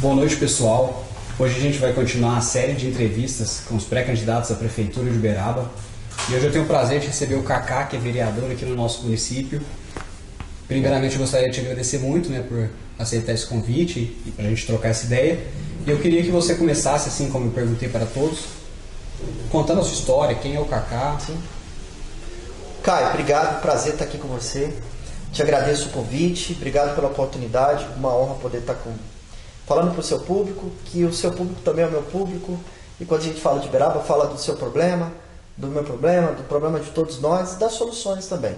Boa noite, pessoal. Hoje a gente vai continuar a série de entrevistas com os pré-candidatos à Prefeitura de Uberaba. E hoje eu tenho o prazer de receber o Kaká, que é vereador aqui no nosso município. Primeiramente, eu gostaria de te agradecer muito, por aceitar esse convite e para a gente trocar essa ideia. E eu queria que você começasse, assim como eu perguntei para todos, contando a sua história, quem é o Kaká. Sim. Caio, obrigado, prazer estar aqui com você. Te agradeço o convite, obrigado pela oportunidade, uma honra poder estar falando para o seu público, que o seu público também é o meu público, e quando a gente fala de Uberaba, fala do seu problema, do meu problema, do problema de todos nós e das soluções também.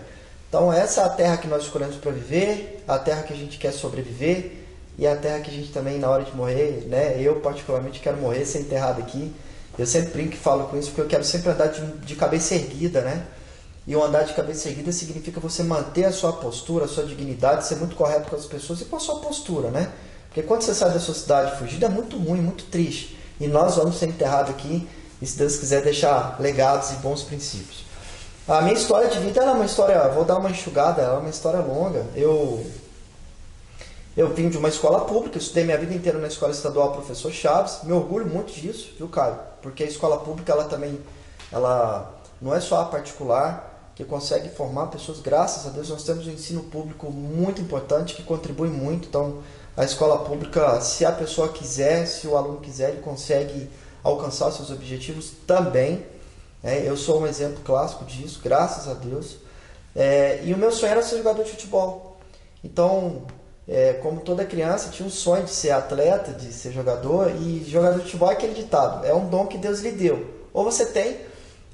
Então essa é a terra que nós escolhemos para viver, a terra que a gente quer sobreviver e a terra que a gente também, na hora de morrer, eu particularmente quero morrer, ser enterrado aqui. Eu sempre brinco e falo com isso porque eu quero sempre andar de cabeça erguida, E o andar de cabeça erguida significa você manter a sua postura, a sua dignidade, ser muito correto com as pessoas e com a sua postura, Porque quando você sai da sua cidade fugido é muito ruim, muito triste. E nós vamos ser enterrados aqui e, se Deus quiser, deixar legados e bons princípios. A minha história de vida ela é uma história, vou dar uma enxugada, ela é uma história longa. Eu vim de uma escola pública, estudei minha vida inteira na escola estadual Professor Chaves. Me orgulho muito disso, viu, Caio? Porque a escola pública, ela não é só a particular, que consegue formar pessoas. Graças a Deus nós temos um ensino público muito importante, que contribui muito. Então, a escola pública, se a pessoa quiser, se o aluno quiser, ele consegue alcançar seus objetivos também. Eu sou um exemplo clássico disso, graças a Deus. E o meu sonho era ser jogador de futebol. Então, como toda criança, tinha um sonho de ser atleta, de ser jogador. E jogador de futebol é aquele ditado, é um dom que Deus lhe deu. Ou você tem,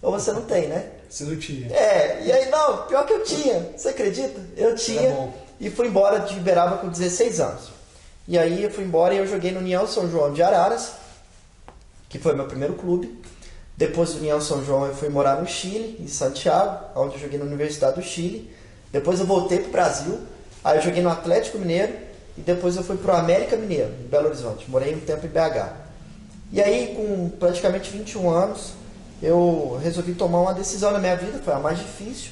ou você não tem, Você não tinha. E aí não, pior que eu tinha, você acredita? Eu tinha e fui embora de Uberaba com 16 anos. E aí eu fui embora e eu joguei no União São João de Araras, que foi meu primeiro clube. Depois do União São João eu fui morar no Chile, em Santiago, onde eu joguei na Universidade do Chile. Depois eu voltei para o Brasil, aí eu joguei no Atlético Mineiro e depois eu fui para o América Mineiro, em Belo Horizonte. Morei um tempo em BH. E aí, com praticamente 21 anos, eu resolvi tomar uma decisão na minha vida, foi a mais difícil,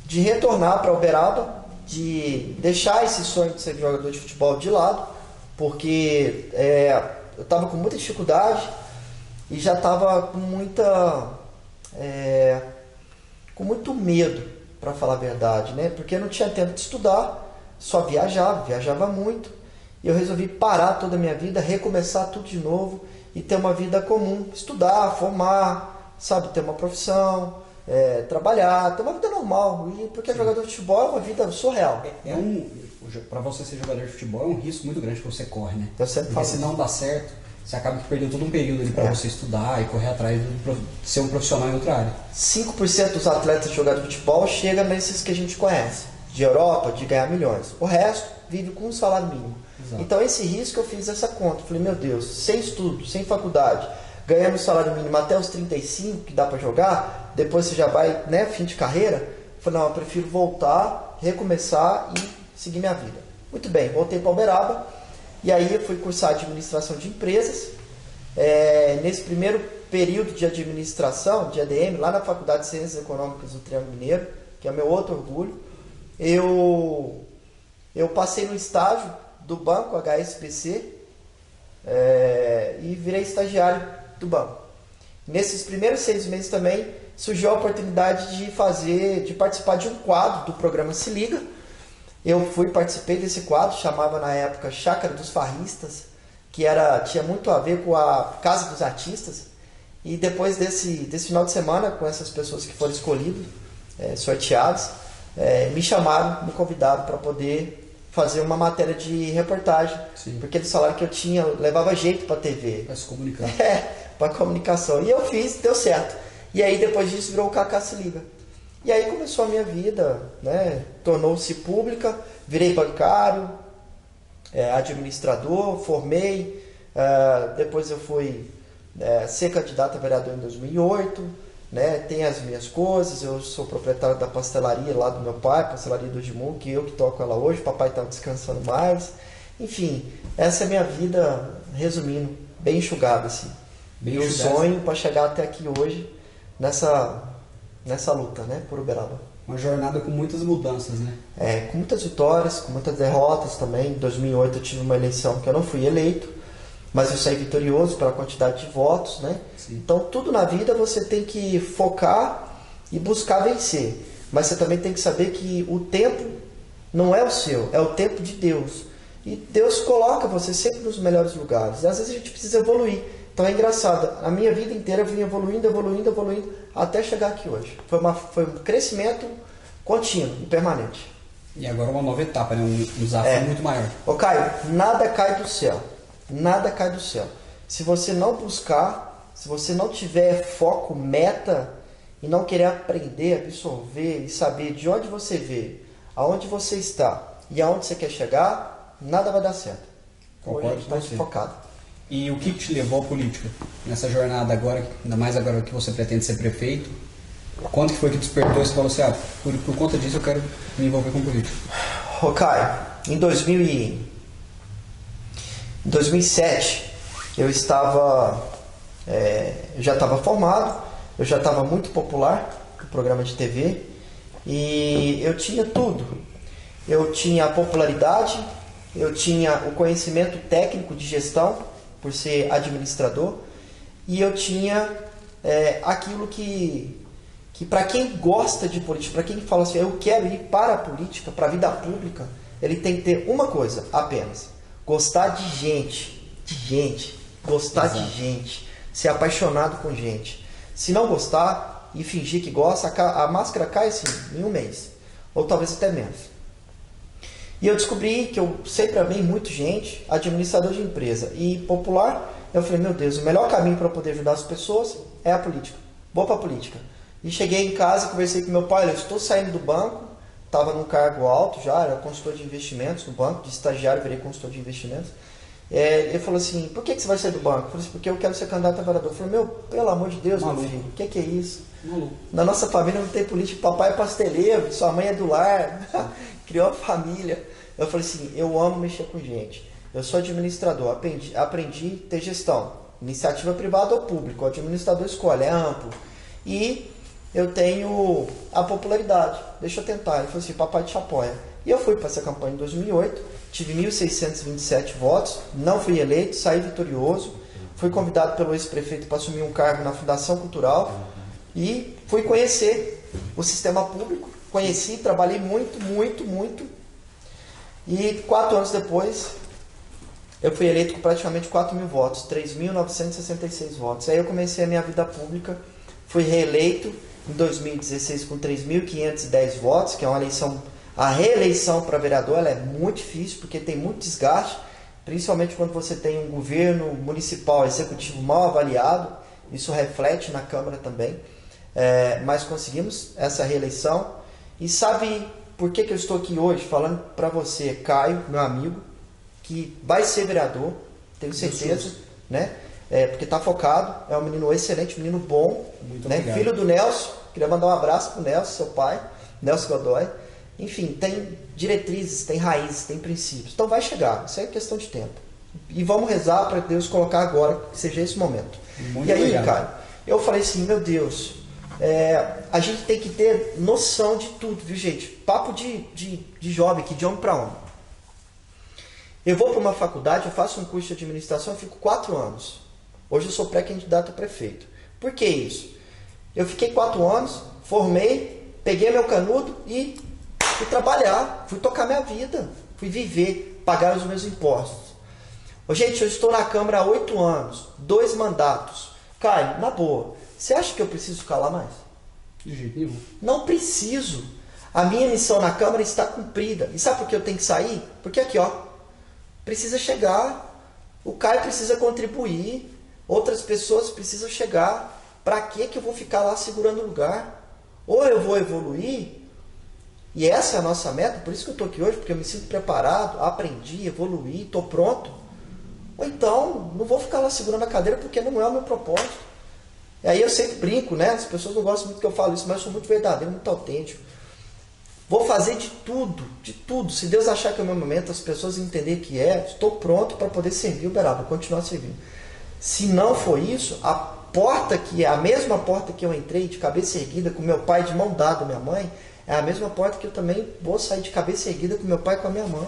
de retornar para Uberaba, de deixar esse sonho de ser jogador de futebol de lado, porque eu estava com muita dificuldade e já estava com muito medo, para falar a verdade, porque eu não tinha tempo de estudar, só viajava muito, e eu resolvi parar toda a minha vida, recomeçar tudo de novo e ter uma vida comum, estudar, formar, ter uma profissão, trabalhar, ter uma vida normal. E porque jogador de futebol é uma vida surreal. Para você ser jogador de futebol é um risco muito grande que você corre, Eu sempre falo se não dá certo, você acaba que perdeu todo um período ali para você estudar e correr atrás de ser um profissional em outra área. 5% dos atletas de jogador de futebol chega nesses que a gente conhece, de Europa, de ganhar milhões. O resto vive com um salário mínimo. Exato. Então esse risco eu fiz essa conta. Falei, meu Deus, sem estudo, sem faculdade, ganhando o salário mínimo até os 35, que dá para jogar, depois você já vai, fim de carreira. Eu falei, não, eu prefiro voltar, recomeçar e seguir minha vida. Muito bem, voltei para Uberaba, e aí eu fui cursar administração de empresas. Nesse primeiro período de administração, de ADM, lá na Faculdade de Ciências Econômicas do Triângulo Mineiro, que é meu outro orgulho, eu passei no estágio do banco HSBC e virei estagiário do banco. Nesses primeiros 6 meses também surgiu a oportunidade de participar de um quadro do programa Se Liga. Eu participei desse quadro, chamava na época Chácara dos Farristas, que tinha muito a ver com a Casa dos Artistas. E depois desse final de semana, com essas pessoas que foram escolhidas, sorteadas, me chamaram, me convidaram para poder fazer uma matéria de reportagem. Sim. Porque do salário que eu tinha, levava jeito para a TV. Para se comunicar. Para comunicação. E eu fiz, deu certo. E aí depois disso virou o Kaká Se Liga. E aí começou a minha vida, tornou-se pública, virei bancário, administrador, formei, depois eu fui ser candidato a vereador em 2008, tem as minhas coisas, eu sou proprietário da pastelaria lá do meu pai, pastelaria do Edmundo, que eu que toco ela hoje, o papai está descansando mais. Enfim, essa é a minha vida, resumindo, bem enxugada assim. Meu sonho para chegar até aqui hoje, nessa luta, por Uberaba. Uma jornada com muitas mudanças, Com muitas vitórias, com muitas derrotas também. Em 2008 eu tive uma eleição que eu não fui eleito. mas eu saí vitorioso pela quantidade de votos, né? Sim. Então, tudo na vida você tem que focar e buscar vencer. Mas você também tem que saber que o tempo não é o seu, é o tempo de Deus. E Deus coloca você sempre nos melhores lugares. E às vezes a gente precisa evoluir. Então é engraçado, a minha vida inteira eu vim evoluindo, até chegar aqui hoje. Foi um crescimento contínuo e permanente. E agora uma nova etapa, né? Um desafio muito maior. Ô Caio, nada cai do céu. Nada cai do céu. Se você não buscar, se você não tiver foco, meta, e não querer aprender, absorver e saber de onde você veio, aonde você está e aonde você quer chegar, nada vai dar certo. Concordo Hoje a gente está focado. E o que te levou à política? Nessa jornada agora, ainda mais agora que você pretende ser prefeito, quando que foi que despertou e você falou assim, por conta disso eu quero me envolver com política? Ô Caio, em 2007, eu já estava formado, eu já estava muito popular no programa de TV e eu tinha tudo. Eu tinha a popularidade, eu tinha o conhecimento técnico de gestão, por ser administrador, e eu tinha aquilo que para quem gosta de política, para quem fala assim, eu quero ir para a política, para a vida pública, ele tem que ter uma coisa apenas: gostar de gente, gostar Exato. de gente, ser apaixonado com gente. Se não gostar e fingir que gosta, a máscara cai assim, em um mês, ou talvez até menos. E eu descobri que eu sempre amei muito gente, administrador de empresa e popular. Eu falei, meu Deus, o melhor caminho para poder ajudar as pessoas é a política. Vou para a política. E cheguei em casa e conversei com meu pai, eu estou saindo do banco, estava num cargo alto já, era consultor de investimentos no banco, de estagiário virei consultor de investimentos. Ele falou assim, por que você vai sair do banco? Eu falei assim, porque eu quero ser candidato a vereador. Eu falei, meu, pelo amor de Deus, Maluco. meu filho, o que é isso? Maluco. Na nossa família não tem política, papai é pasteleiro, sua mãe é do lar, criou a família. Eu falei assim, eu amo mexer com gente, eu sou administrador, aprendi a ter gestão, iniciativa privada ou pública, o administrador escolhe, é amplo. E eu tenho a popularidade, deixa eu tentar. Ele falou assim, papai te apoia. E eu fui para essa campanha em 2008, tive 1.627 votos, não fui eleito, saí vitorioso, fui convidado pelo ex-prefeito para assumir um cargo na Fundação Cultural e fui conhecer o sistema público, conheci, trabalhei muito. E 4 anos depois, eu fui eleito com praticamente 4.000 votos, 3.966 votos. Aí eu comecei a minha vida pública, fui reeleito em 2016 com 3.510 votos, que é uma eleição, a reeleição para vereador ela é muito difícil, porque tem muito desgaste, principalmente quando você tem um governo municipal, executivo mal avaliado, isso reflete na Câmara também, mas conseguimos essa reeleição. E sabe por que eu estou aqui hoje falando para você, Caio, meu amigo, que vai ser vereador, tenho certeza, né? Porque está focado, é um menino excelente, um menino bom, né? Filho do Nelson, queria mandar um abraço para o Nelson, seu pai, Nelson Godoy. Enfim, tem diretrizes, tem raízes, tem princípios. Então vai chegar, isso é questão de tempo. E vamos rezar para Deus colocar agora, que seja esse momento. Muito e aí, obrigado. Caio, eu falei assim, meu Deus, a gente tem que ter noção de tudo, viu, gente? Papo de jovem, aqui, de homem para homem. Eu vou para uma faculdade, eu faço um curso de administração, eu fico 4 anos. Hoje eu sou pré-candidato a prefeito. Por que isso? Eu fiquei 4 anos, formei, peguei meu canudo e fui trabalhar, fui tocar minha vida, fui viver, pagar os meus impostos. Gente, eu estou na Câmara há 8 anos, 2 mandatos. Caio, na boa, você acha que eu preciso ficar lá mais? De jeito nenhum. Não preciso. A minha missão na Câmara está cumprida. E sabe por que eu tenho que sair? Porque aqui, ó, precisa chegar. O Caio precisa contribuir. Outras pessoas precisam chegar. Para que eu vou ficar lá segurando o lugar? Ou eu vou evoluir, e essa é a nossa meta, por isso que eu estou aqui hoje, porque eu me sinto preparado, aprendi, evoluí, estou pronto. Ou então, não vou ficar lá segurando a cadeira porque não é o meu propósito. E aí eu sempre brinco, né? As pessoas não gostam muito que eu falo isso, mas eu sou muito verdadeiro, muito autêntico. Vou fazer de tudo. Se Deus achar que é o meu momento, as pessoas entenderem que estou pronto para poder servir o Uberaba, continuar servindo. Se não for isso, a porta que é a mesma porta que eu entrei de cabeça erguida com meu pai de mão dada, minha mãe, é a mesma porta que eu também vou sair de cabeça erguida com meu pai e com a minha mãe.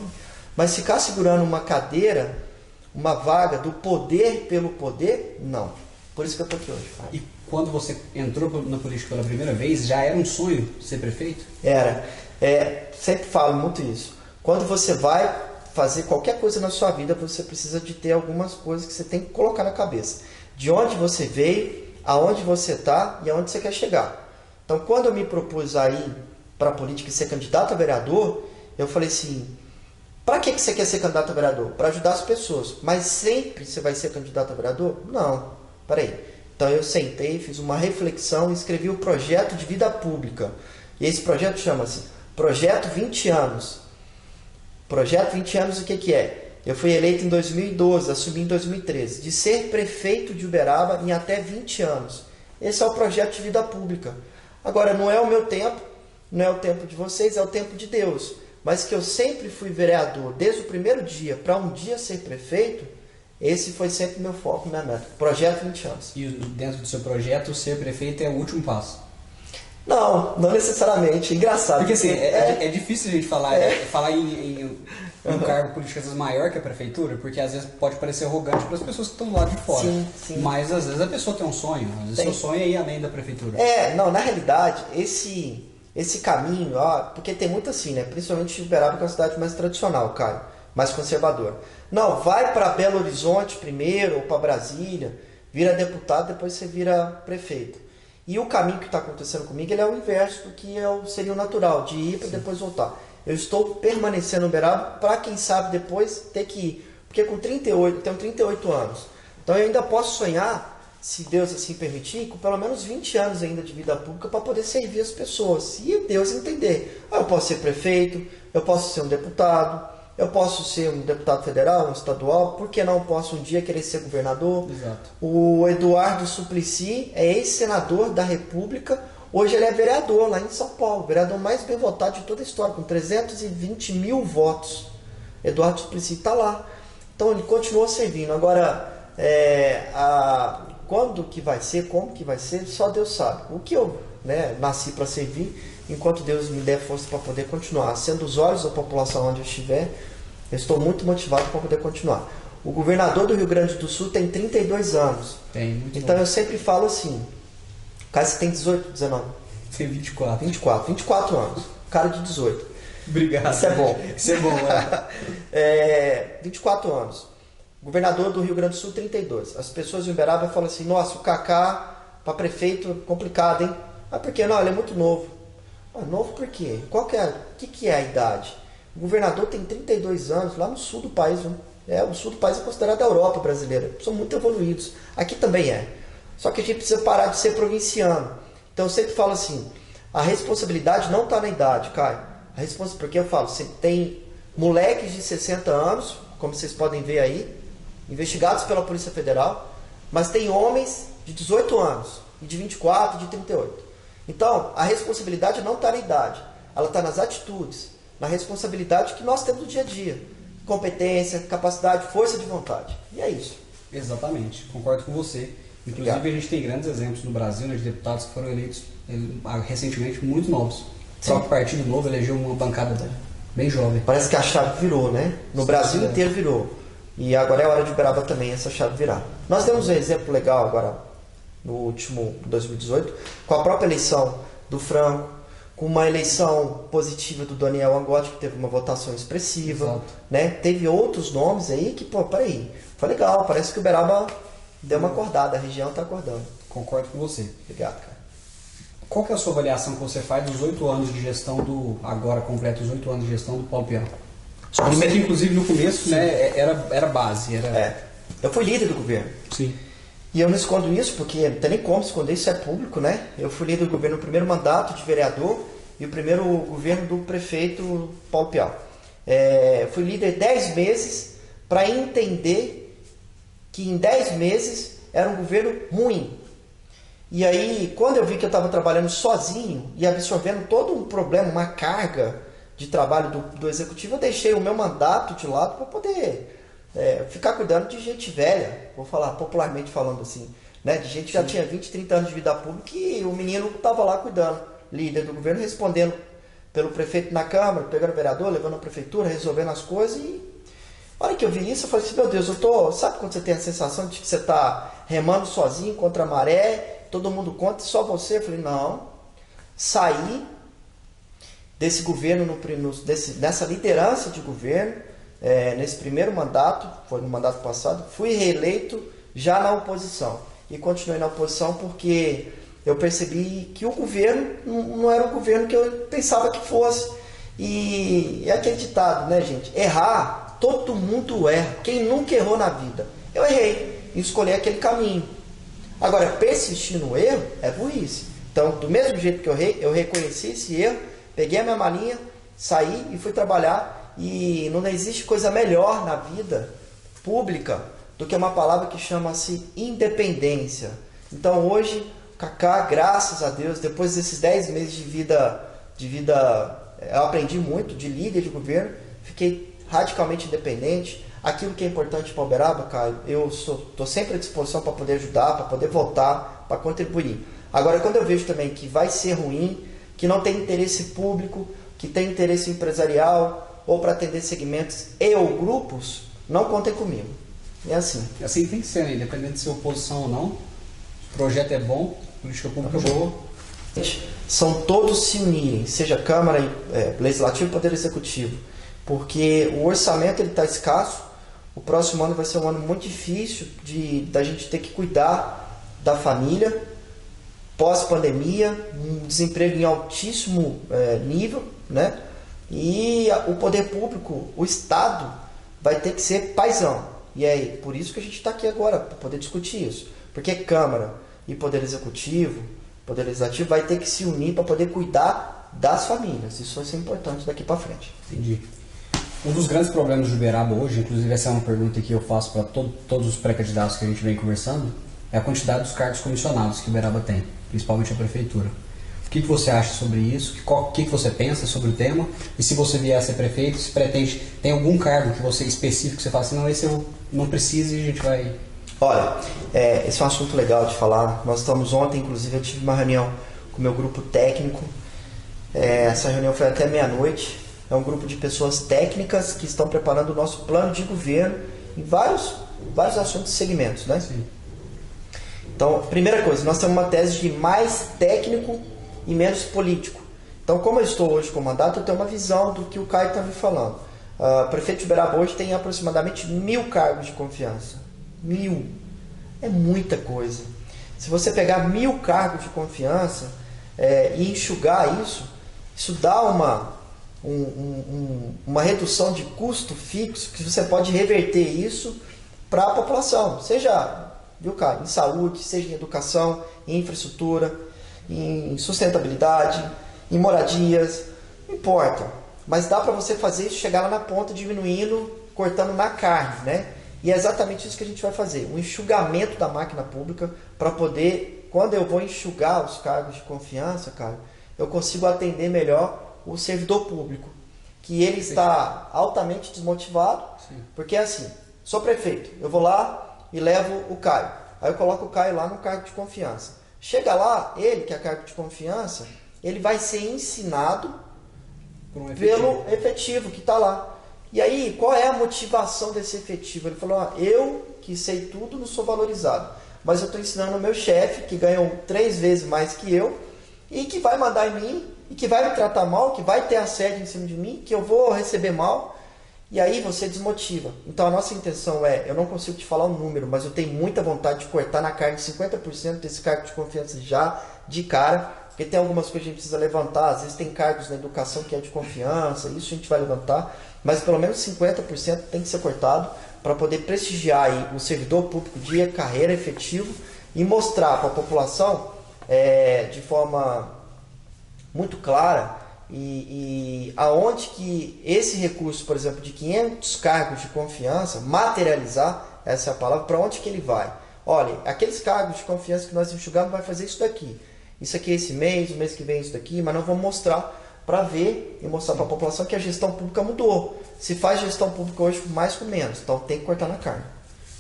Mas ficar segurando uma cadeira, uma vaga do poder pelo poder, não. Por isso que eu estou aqui hoje. E quando você entrou na política pela primeira vez, já era um sonho ser prefeito? Era. Sempre falo muito isso. Quando você vai fazer qualquer coisa na sua vida, você precisa de ter algumas coisas que você tem que colocar na cabeça. De onde você veio, aonde você está e aonde você quer chegar. Então, quando eu me propus a ir para a política e ser candidato a vereador, eu falei assim, para que você quer ser candidato a vereador? Para ajudar as pessoas. Mas sempre você vai ser candidato a vereador? Não. Peraí. Então eu sentei, fiz uma reflexão e escrevi o projeto de vida pública. E esse projeto chama-se Projeto 20 anos. Projeto 20 anos, o que é? Eu fui eleito em 2012, assumi em 2013, de ser prefeito de Uberaba em até 20 anos. Esse é o projeto de vida pública. Agora, não é o meu tempo, não é o tempo de vocês, é o tempo de Deus. Mas que eu sempre fui vereador, desde o primeiro dia, para um dia ser prefeito, esse foi sempre meu foco, minha meta. Projeto 20 anos. E dentro do seu projeto, ser prefeito é o último passo? Não necessariamente. Engraçado. Porque assim, é difícil a gente falar em um cargo político às vezes maior que a prefeitura, porque às vezes pode parecer arrogante para as pessoas que estão do lado de fora. Sim. Mas às vezes a pessoa tem um sonho, às vezes seu sonho é ir além da prefeitura. Na realidade, esse caminho, porque tem muito assim, né? Principalmente Uberaba, que é uma cidade mais tradicional, Caio, mais conservadora. Não, vai para Belo Horizonte primeiro, ou para Brasília, vira deputado, depois você vira prefeito. E o caminho que está acontecendo comigo, ele é o inverso do que seria o natural, de ir para depois voltar. Eu estou permanecendo no Uberaba para, quem sabe, depois ter que ir. Porque com 38, eu tenho 38 anos. Então eu ainda posso sonhar, se Deus assim permitir, com pelo menos 20 anos ainda de vida pública para poder servir as pessoas. Se Deus entender. Eu posso ser prefeito, eu posso ser um deputado, eu posso ser um deputado federal, um estadual, por que não posso um dia querer ser governador? Exato. O Eduardo Suplicy é ex-senador da República, hoje ele é vereador lá em São Paulo, vereador mais bem votado de toda a história, com 320 mil votos. Eduardo Suplicy está lá. Então ele continua servindo. Agora, quando que vai ser, como que vai ser, só Deus sabe. O que eu nasci para servir, enquanto Deus me der força para poder continuar. Sendo os olhos da população onde eu estiver, eu estou muito motivado para poder continuar. O governador do Rio Grande do Sul tem 32 anos. Então eu sempre falo assim, o cara você tem 18, 19? Tem 24. 24 anos. Cara de 18. Obrigado. Isso é bom. Isso é bom, 24 anos. Governador do Rio Grande do Sul, 32. As pessoas em Uberaba falam assim, nossa, o Kaká para prefeito, complicado, hein? Ah, por quê? Não, ele é muito novo. Ah, novo por quê? O que é a idade? O governador tem 32 anos lá no sul do país. O sul do país é considerado a Europa brasileira. São muito evoluídos. Aqui também é. Só que a gente precisa parar de ser provinciano. Então eu sempre falo assim, a responsabilidade não está na idade, Caio. Porque eu falo, você tem moleques de 60 anos, como vocês podem ver aí, investigados pela Polícia Federal, mas tem homens de 18 anos, e de 24, de 38. Então, a responsabilidade não está na idade, ela está nas atitudes, na responsabilidade que nós temos no dia a dia. Competência, capacidade, força de vontade. E é isso. Exatamente, concordo com você. Inclusive, Obrigado. A gente tem grandes exemplos no Brasil, de deputados que foram eleitos recentemente muito novos. O próprio Partido Novo elegeu uma bancada bem jovem. Parece que a chave virou, né? No Brasil inteiro virou. E agora é hora de Uberaba também essa chave virar. Nós temos um exemplo legal agora, no último 2018, com a própria eleição do Franco, com uma eleição positiva do Daniel Angotti, que teve uma votação expressiva. Né? Teve outros nomes aí que, peraí, foi legal, parece que o Uberaba deu uma acordada, a região está acordando. Concordo com você. Obrigado, cara. Qual que é a sua avaliação que você faz dos 8 anos de gestão agora completo os 8 anos de gestão do Paulo Pião? Você, inclusive, no começo, né, era base. Eu fui líder do governo. Sim. E eu não escondo isso, porque não tem nem como esconder, isso é público, né? Eu fui líder do governo no primeiro mandato de vereador e o primeiro governo do prefeito Paulo Pião. Fui líder 10 meses para entender que em 10 meses era um governo ruim. E aí, quando eu vi que eu estava trabalhando sozinho e absorvendo todo um problema, uma carga de trabalho do executivo, eu deixei o meu mandato de lado para poder ficar cuidando de gente velha, vou falar popularmente falando assim, né? De gente que já tinha 20, 30 anos de vida pública e o menino estava lá cuidando, líder do governo, respondendo pelo prefeito na Câmara, pegando o vereador, levando a prefeitura, resolvendo as coisas A hora que eu vi isso, eu falei assim, meu Deus, sabe quando você tem a sensação de que você está remando sozinho contra a maré, todo mundo contra e só você? Eu falei, não, saí desse governo, nessa liderança de governo, nesse primeiro mandato, foi no mandato passado, fui reeleito já na oposição. E continuei na oposição porque eu percebi que o governo não era o governo que eu pensava que fosse. E é aquele ditado, né, gente? Errar, todo mundo erra. Quem nunca errou na vida? Eu errei e escolhi aquele caminho. Agora, persistir no erro é burrice. Então, do mesmo jeito que eu errei, eu reconheci esse erro, peguei a minha malinha, saí e fui trabalhar. E não existe coisa melhor na vida pública do que uma palavra que chama-se independência. Então, hoje, Kaká, graças a Deus, depois desses 10 meses de vida, eu aprendi muito de líder de governo, fiquei radicalmente independente. Aquilo que é importante para Uberaba, Caio, eu estou sempre à disposição para poder ajudar, para poder votar, para contribuir. Agora, quando eu vejo também que vai ser ruim, que não tem interesse público, que tem interesse empresarial, ou para atender segmentos e ou grupos, não contem comigo. É assim. Assim tem que ser, né? Independente de ser oposição ou não. O projeto é bom, a política pública é boa. São todos se unirem, seja Câmara, Legislativo e Poder Executivo, porque o orçamento está escasso. O próximo ano vai ser um ano muito difícil da gente ter que cuidar da família, pós-pandemia, um desemprego em altíssimo nível, né? E o poder público, o Estado, vai ter que ser paizão. E é por isso que a gente está aqui agora, para poder discutir isso. Porque Câmara e Poder Executivo, Poder Legislativo, vai ter que se unir para poder cuidar das famílias. Isso vai ser importante daqui para frente. Entendi. Um dos grandes problemas de Uberaba hoje, inclusive essa é uma pergunta que eu faço para todos os pré-candidatos que a gente vem conversando, é a quantidade dos cargos comissionados que Uberaba tem, principalmente a prefeitura. O que você acha sobre isso? O que você pensa sobre o tema? E se você vier a ser prefeito, se pretende, tem algum cargo que você específico que você fala assim, não, esse eu não preciso e a gente vai... Olha, esse é um assunto legal de falar. Nós estamos ontem, inclusive, eu tive uma reunião com o meu grupo técnico. Essa reunião foi até meia-noite. É um grupo de pessoas técnicas que estão preparando o nosso plano de governo em vários assuntos e segmentos, né? Sim. Então, primeira coisa, nós temos uma tese de mais técnico e menos político. Então, como eu estou hoje com o mandato, eu tenho uma visão do que o Caio está me falando. O prefeito de Uberaba hoje tem aproximadamente 1.000 cargos de confiança. 1.000. É muita coisa. Se você pegar 1.000 cargos de confiança e enxugar isso dá uma redução de custo fixo que você pode reverter isso para a população. Seja, viu, Caio, em saúde, seja em educação, em infraestrutura, em sustentabilidade, em moradias, não importa. Mas dá para você fazer isso, chegar lá na ponta, diminuindo, cortando na carne, né? E é exatamente isso que a gente vai fazer, um enxugamento da máquina pública para poder, quando eu vou enxugar os cargos de confiança, cara, eu consigo atender melhor o servidor público, que ele está altamente desmotivado. Sim. Porque é assim, sou prefeito, eu vou lá e levo o Caio, aí eu coloco o Caio lá no cargo de confiança. Chega lá, ele que é cargo de confiança, ele vai ser ensinado pelo efetivo que está lá. E aí, qual é a motivação desse efetivo? Ele falou, eu que sei tudo não sou valorizado, mas eu estou ensinando o meu chefe, que ganhou 3 vezes mais que eu, e que vai mandar em mim, e que vai me tratar mal, que vai ter assédio em cima de mim, que eu vou receber mal, e aí você desmotiva. Então a nossa intenção eu não consigo te falar o número, mas eu tenho muita vontade de cortar na carga 50% desse cargo de confiança já de cara, porque tem algumas coisas que a gente precisa levantar, às vezes tem cargos na educação que é de confiança, isso a gente vai levantar, mas pelo menos 50% tem que ser cortado para poder prestigiar aí o servidor público de carreira efetivo e mostrar para a população de forma muito clara e aonde que esse recurso, por exemplo, de 500 cargos de confiança, materializar, essa é a palavra, para onde que ele vai? Olha, aqueles cargos de confiança que nós enxugamos vai fazer isso daqui. Isso aqui é esse mês, o mês que vem é isso daqui, mas nós vamos mostrar para ver e mostrar para a população que a gestão pública mudou. Se faz gestão pública hoje com mais com menos, então tem que cortar na carne.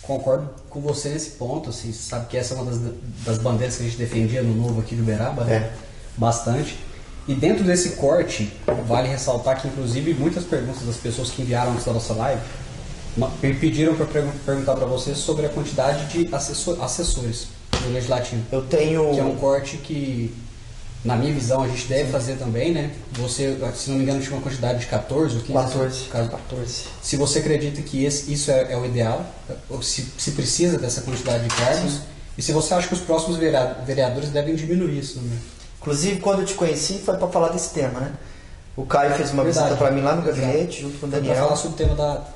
Concordo com você nesse ponto, assim, você sabe que essa é uma das bandeiras que a gente defendia no Novo aqui de Uberaba, né? Bastante. E dentro desse corte, vale ressaltar que inclusive muitas perguntas das pessoas que enviaram antes da nossa live Pediram para perguntar para você sobre a quantidade de assessores do Legislativo. Eu tenho... Que é um corte que, na minha visão, a gente deve fazer também, né? Você, se não me engano, tinha uma quantidade de 14 ou 15? 14. Se você acredita que isso é o ideal, ou se precisa dessa quantidade de cargos, sim. E se você acha que os próximos vereadores devem diminuir isso, né? Inclusive, quando eu te conheci, foi para falar desse tema, né? O Caio fez uma visita para mim lá no gabinete, junto com o Daniel. Para falar sobre o tema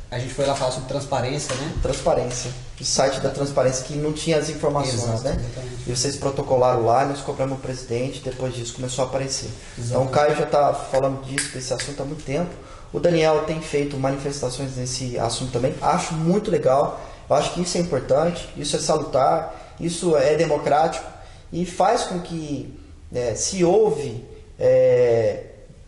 a gente foi lá falar sobre transparência, né? Transparência. O site da transparência que não tinha as informações, exato, né? Exatamente. E vocês protocolaram lá, nós cobramos o presidente, depois disso começou a aparecer. Exatamente. Então o Caio já está falando desse assunto há muito tempo. O Daniel tem feito manifestações nesse assunto também. Acho muito legal. Eu acho que isso é importante, isso é salutar, isso é democrático e faz com que se houve...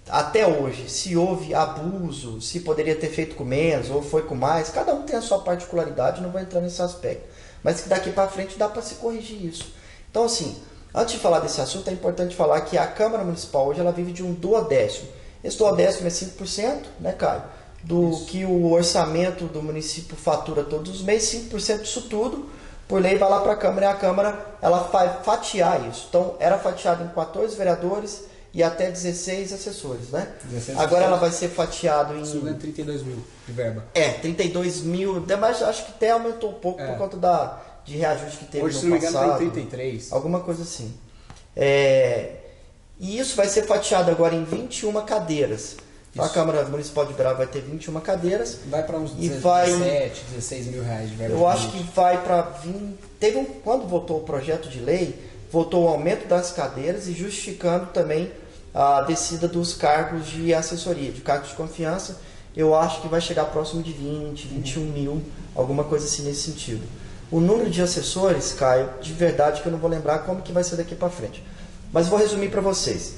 até hoje, se houve abuso, se poderia ter feito com menos ou foi com mais, cada um tem a sua particularidade, não vou entrar nesse aspecto. Mas que daqui para frente dá para se corrigir isso. Então, assim, antes de falar desse assunto, é importante falar que a Câmara Municipal hoje ela vive de um duodécimo. Esse duodécimo é 5%, né, Caio? Do isso. Que o orçamento do município fatura todos os meses, 5% disso tudo, por lei vai lá para a Câmara e a Câmara ela vai fatiar isso. Então, era fatiado em 14 vereadores, e até 16 assessores, né? 16 agora ela vai ser fatiado em... 32 mil de verba. 32 mil, mas acho que até aumentou um pouco por conta de reajuste que teve hoje, no passado. Hoje, se não me engano, tem 33. Alguma coisa assim. E isso vai ser fatiado agora em 21 cadeiras. Então, a Câmara Municipal de Uberaba vai ter 21 cadeiras. Vai para uns 17, 16 mil reais de verba. Eu acho que vai para 20... Quando votou o projeto de lei... votou o aumento das cadeiras e justificando também a descida dos cargos de assessoria, de cargos de confiança. Eu acho que vai chegar próximo de 20, 21 mil, alguma coisa assim nesse sentido. O número de assessores, Caio, de verdade que eu não vou lembrar como que vai ser daqui para frente. Mas vou resumir para vocês.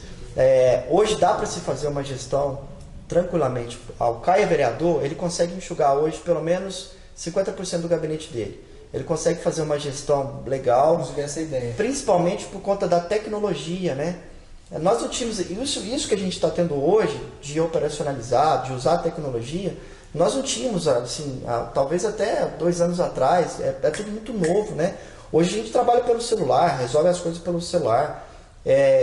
Hoje dá para se fazer uma gestão tranquilamente. O Caio é vereador, ele consegue enxugar hoje pelo menos 50% do gabinete dele. Ele consegue fazer uma gestão legal, essa ideia. Principalmente por conta da tecnologia, né? Nós não tínhamos isso que a gente está tendo hoje, de operacionalizar, de usar a tecnologia, nós não tínhamos, assim, talvez até 2 anos atrás, é tudo muito novo, né? Hoje a gente trabalha pelo celular, resolve as coisas pelo celular.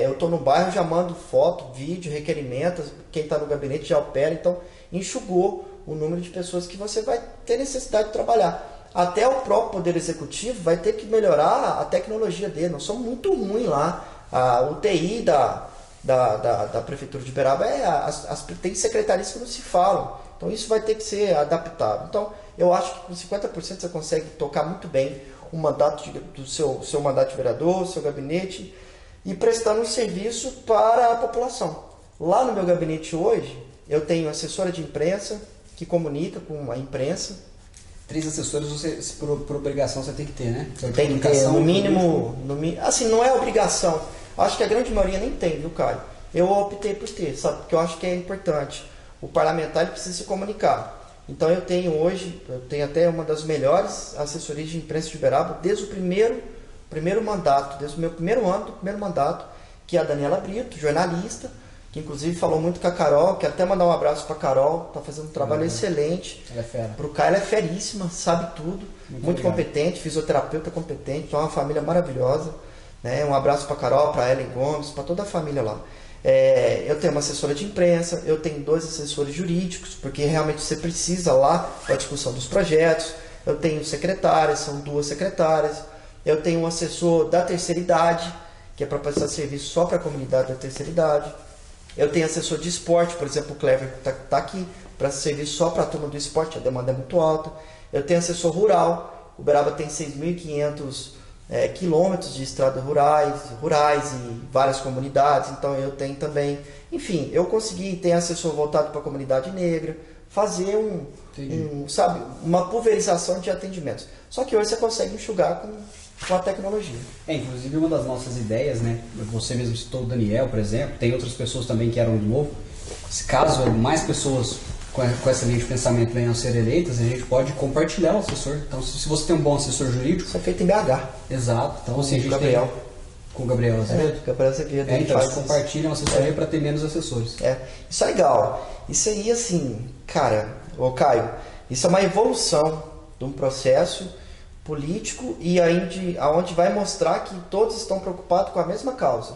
Eu estou no bairro, já mando foto, vídeo, requerimento, quem está no gabinete já opera, então enxugou o número de pessoas que você vai ter necessidade de trabalhar. Até o próprio Poder Executivo vai ter que melhorar a tecnologia dele. Nós somos muito ruins lá. A UTI da Prefeitura de Uberaba tem secretarias que não se falam. Então isso vai ter que ser adaptado. Então eu acho que com 50% você consegue tocar muito bem o mandato do seu mandato de vereador, seu gabinete, e prestando um serviço para a população. Lá no meu gabinete hoje, eu tenho assessora de imprensa que comunica com a imprensa. 3 assessores, por obrigação, você tem que ter, né? Tem que ter, no mínimo, assim, não é obrigação. Acho que a grande maioria nem tem, viu, Caio? Eu optei por ter, sabe? Porque eu acho que é importante. O parlamentar ele precisa se comunicar. Então eu tenho até uma das melhores assessorias de imprensa de Uberaba, desde o primeiro mandato, desde o meu primeiro ano do primeiro mandato, que é a Daniela Brito, jornalista, que inclusive falou muito com a Carol, quero até mandar um abraço para a Carol, está fazendo um trabalho excelente. Ela é fera. Para o Caio, ela é feríssima, sabe tudo, muito competente, fisioterapeuta competente, então é uma família maravilhosa. Né? Um abraço para a Carol, para a Ellen Gomes, para toda a família lá. Eu tenho uma assessora de imprensa, eu tenho 2 assessores jurídicos, porque realmente você precisa lá para a discussão dos projetos. Eu tenho secretárias, são 2 secretárias. Eu tenho um assessor da terceira idade, que é para prestar serviço só para a comunidade da terceira idade. Eu tenho assessor de esporte, por exemplo, o Clever está aqui para serviço só para a turma do esporte, a demanda é muito alta. Eu tenho assessor rural, o Uberaba tem 6.500 quilômetros de estradas rurais e várias comunidades, então eu tenho também. Enfim, eu consegui ter assessor voltado para a comunidade negra, fazer sabe, uma pulverização de atendimentos. Só que hoje você consegue enxugar com a tecnologia. Inclusive uma das nossas ideias, né? Você mesmo citou o Daniel, por exemplo, tem outras pessoas também que eram de novo. Caso mais pessoas com essa linha de pensamento venham a ser eleitas, a gente pode compartilhar o assessor. Então, se você tem um bom assessor jurídico... Isso é feito em BH. Exato. Então, assim, a gente Gabriel. tem... Com o Gabriel Azevedo? Gabriel Azevedo. Então, eles compartilham a assessoria para ter menos assessores. Isso é legal. Isso aí, assim, cara, ô Caio, Isso é uma evolução de um processo político e aonde vai mostrar que todos estão preocupados com a mesma causa,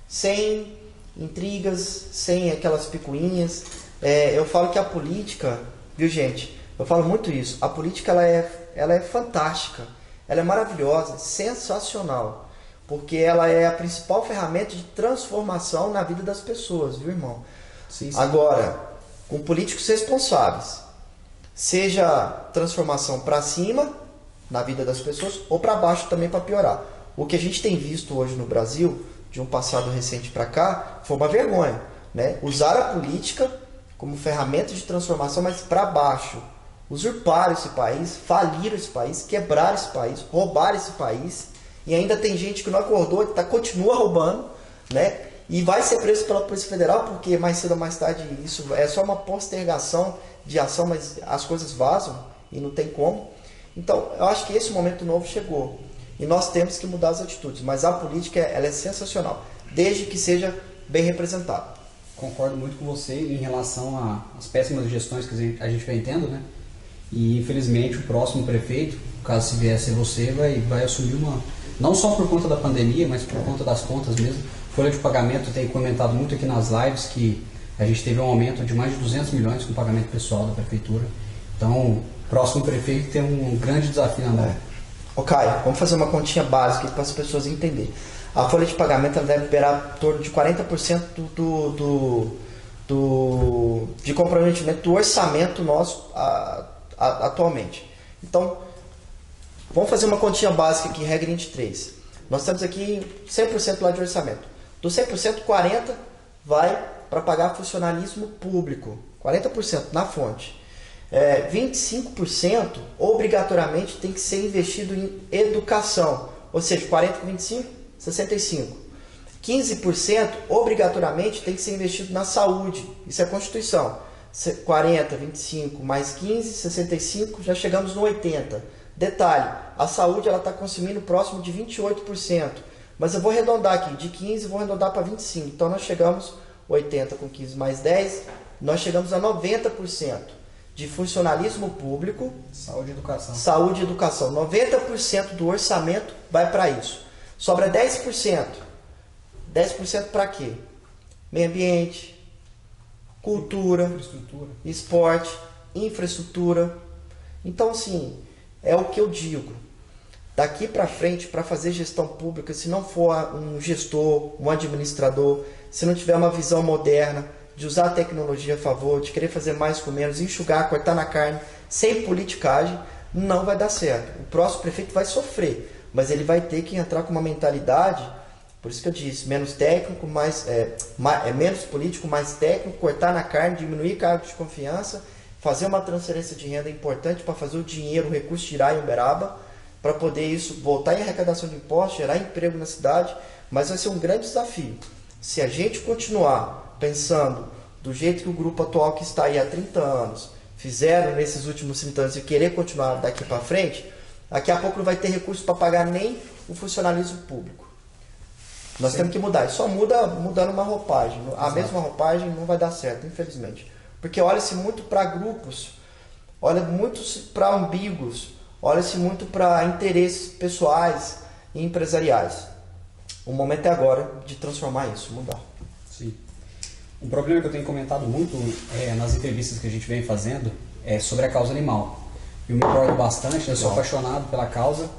sem intrigas, sem aquelas picuinhas. Eu falo que a política, viu gente, eu falo muito isso, a política ela é fantástica, ela é maravilhosa, sensacional, porque ela é a principal ferramenta de transformação na vida das pessoas, viu irmão? Sim. Agora, com políticos responsáveis, seja transformação para cima na vida das pessoas ou para baixo também para piorar. O que a gente tem visto hoje no Brasil, de um passado recente para cá, foi uma vergonha, né? Usar a política como ferramenta de transformação, mas para baixo. Usurparam esse país, faliram esse país, quebraram esse país, roubaram esse país, e ainda tem gente que não acordou, continua roubando, né? E vai ser preso pela Polícia Federal, porque mais cedo ou mais tarde isso é só uma postergação de ação, mas as coisas vazam e não tem como. Então, eu acho que esse momento novo chegou e nós temos que mudar as atitudes, mas a política ela é sensacional, desde que seja bem representada. Concordo muito com você em relação às péssimas gestões que a gente vem tendo, né? E infelizmente o próximo prefeito, caso se vier a ser você, vai assumir não só por conta da pandemia, mas por conta das contas mesmo. Folha de pagamento, eu tenho comentado muito aqui nas lives que a gente teve um aumento de mais de 200 milhões com o pagamento pessoal da prefeitura. Então, o próximo prefeito tem um grande desafio na mão. Ô Caio, vamos fazer uma continha básica para as pessoas entenderem. A folha de pagamento ela deve liberar em torno de 40% de comprometimento do orçamento nosso atualmente. Então, vamos fazer uma continha básica aqui, regra 23. Nós temos aqui 100% lá de orçamento. Do 100%, 40% vai para pagar funcionalismo público. 40% na fonte. 25% obrigatoriamente tem que ser investido em educação. Ou seja, 40 com 25, 65. 15% obrigatoriamente tem que ser investido na saúde. Isso é a Constituição. 40, 25 mais 15, 65, já chegamos no 80. Detalhe, a saúde está consumindo próximo de 28%. Mas eu vou arredondar aqui, de 15 vou arredondar para 25. Então nós chegamos 80 com 15 mais 10, nós chegamos a 90% de funcionalismo público. Saúde e educação. Saúde e educação. 90% do orçamento vai para isso. Sobra 10%. 10% para quê? Meio ambiente, cultura, esporte, infraestrutura. Então, assim, é o que eu digo. Daqui para frente, para fazer gestão pública, se não for um gestor, um administrador, se não tiver uma visão moderna, de usar a tecnologia a favor, de querer fazer mais com menos, enxugar, cortar na carne, sem politicagem, não vai dar certo. O próximo prefeito vai sofrer, mas ele vai ter que entrar com uma mentalidade, por isso que eu disse, menos técnico, menos político, mais técnico, cortar na carne, diminuir cargos de confiança, fazer uma transferência de renda importante para fazer o dinheiro, o recurso girar em Uberaba, para poder isso voltar em arrecadação de impostos, gerar emprego na cidade, mas vai ser um grande desafio. Se a gente continuar pensando do jeito que o grupo atual que está aí há 30 anos fizeram nesses últimos 30 anos e querer continuar daqui para frente, daqui a pouco não vai ter recurso para pagar nem o funcionalismo público. Nós temos que mudar. Só mudando uma roupagem. A mesma roupagem não vai dar certo, infelizmente. Porque olha-se muito para grupos, olha muito para umbigos, olha-se muito para interesses pessoais e empresariais. O momento é agora de transformar isso, mudar. Sim. Um problema que eu tenho comentado muito nas entrevistas que a gente vem fazendo é sobre a causa animal. Eu me importo bastante, eu sou apaixonado pela causa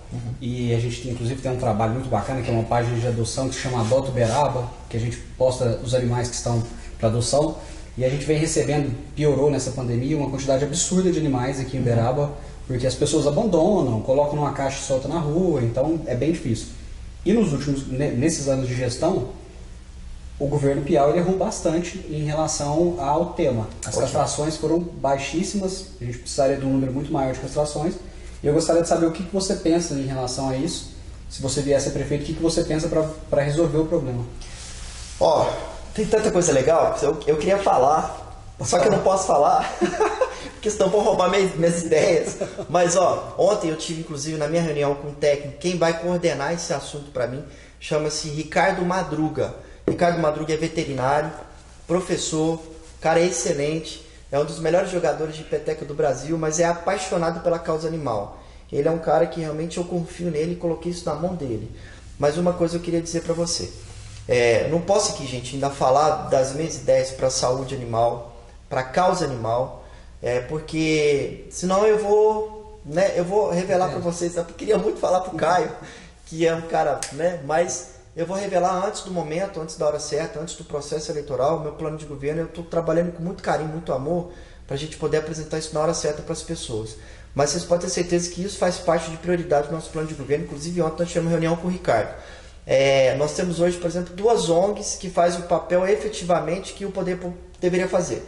e a gente inclusive tem um trabalho muito bacana que é uma página de adoção que se chama Adota Uberaba, que a gente posta os animais que estão para adoção e a gente vem recebendo, piorou nessa pandemia, uma quantidade absurda de animais aqui em Uberaba, porque as pessoas abandonam, colocam numa caixa e soltam na rua, então é bem difícil. E nesses anos de gestão, o governo Piau errou bastante em relação ao tema. As castrações foram baixíssimas, a gente precisaria de um número muito maior de castrações. E eu gostaria de saber o que você pensa em relação a isso. Se você viesse a prefeito, o que você pensa para resolver o problema? Tem tanta coisa legal, eu queria falar, só que eu não posso falar, porque senão vão roubar minhas ideias. Mas ontem eu tive inclusive na minha reunião com um técnico, quem vai coordenar esse assunto para mim, chama-se Ricardo Madruga. Ricardo Madruga é veterinário, professor, cara é excelente, é um dos melhores jogadores de peteca do Brasil, mas é apaixonado pela causa animal. Ele é um cara que realmente eu confio nele e coloquei isso na mão dele. Mas uma coisa eu queria dizer para você. Não posso aqui, gente, ainda falar das minhas ideias para a saúde animal, para a causa animal, porque senão eu vou revelar para vocês. Eu queria muito falar para o Caio, que é um cara, mas eu vou revelar antes do momento, antes da hora certa, antes do processo eleitoral, meu plano de governo. Eu estou trabalhando com muito carinho, muito amor, para a gente poder apresentar isso na hora certa para as pessoas. Mas vocês podem ter certeza que isso faz parte de prioridade do nosso plano de governo. Inclusive ontem nós tivemos reunião com o Ricardo. Nós temos hoje, por exemplo, 2 ONGs que fazem o papel efetivamente que o poder público deveria fazer.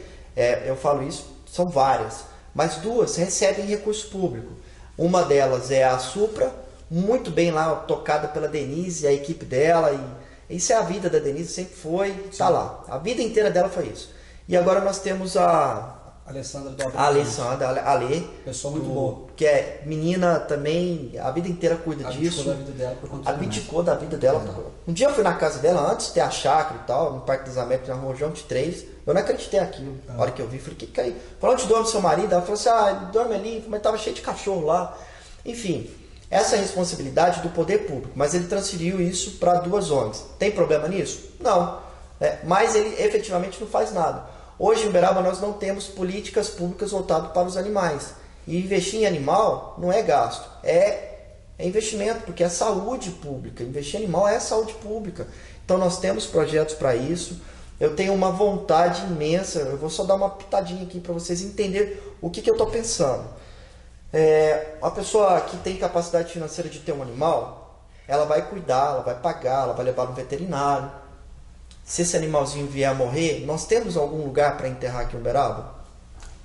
Eu falo isso, são várias, mas 2 recebem recurso público. Uma delas é a Supra, muito bem lá tocada pela Denise e a equipe dela. E isso é a vida da Denise, sempre foi, está lá. A vida inteira dela foi isso. E agora nós temos a Ale, pessoa muito boa, que é menina também, a vida inteira cuida disso. Abdicou da vida dela. Um dia eu fui na casa dela, antes de ter a chácara e tal, no Parque das Américas, na Rua João de 3. Eu não acreditei aquilo. Na hora que eu vi, falei, que é isso? Falou, onde dorme seu marido? Ela falou assim, ele dorme ali, mas estava cheio de cachorro lá. Enfim, essa é a responsabilidade do poder público, mas ele transferiu isso para 2 ONGs. Tem problema nisso? Não. Mas ele efetivamente não faz nada. Hoje em Uberaba nós não temos políticas públicas voltadas para os animais. E investir em animal não é gasto, é investimento, porque é saúde pública. Investir em animal é saúde pública. Então nós temos projetos para isso. Eu tenho uma vontade imensa, eu vou só dar uma pitadinha aqui para vocês entenderem o que eu estou pensando. Uma pessoa que tem capacidade financeira de ter um animal, ela vai cuidar, ela vai pagar, ela vai levar no veterinário. Se esse animalzinho vier a morrer, nós temos algum lugar para enterrar aqui em Uberaba?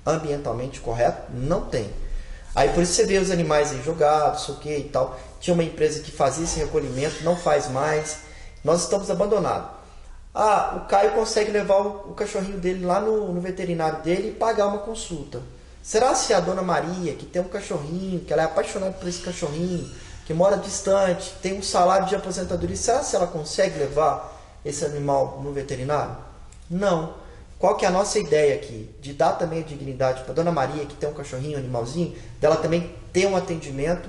Ambientalmente correto? Não tem. Aí por isso você vê os animais aí jogados, o que e tal. Tinha uma empresa que fazia esse recolhimento, não faz mais. Nós estamos abandonados. O Caio consegue levar o cachorrinho dele lá no veterinário dele e pagar uma consulta. Será se a dona Maria, que tem um cachorrinho, que ela é apaixonada por esse cachorrinho, que mora distante, tem um salário de aposentadoria, será se ela consegue levar esse animal no veterinário? Não. Qual que é a nossa ideia aqui? De dar também a dignidade para a dona Maria, que tem um cachorrinho, um animalzinho, dela também ter um atendimento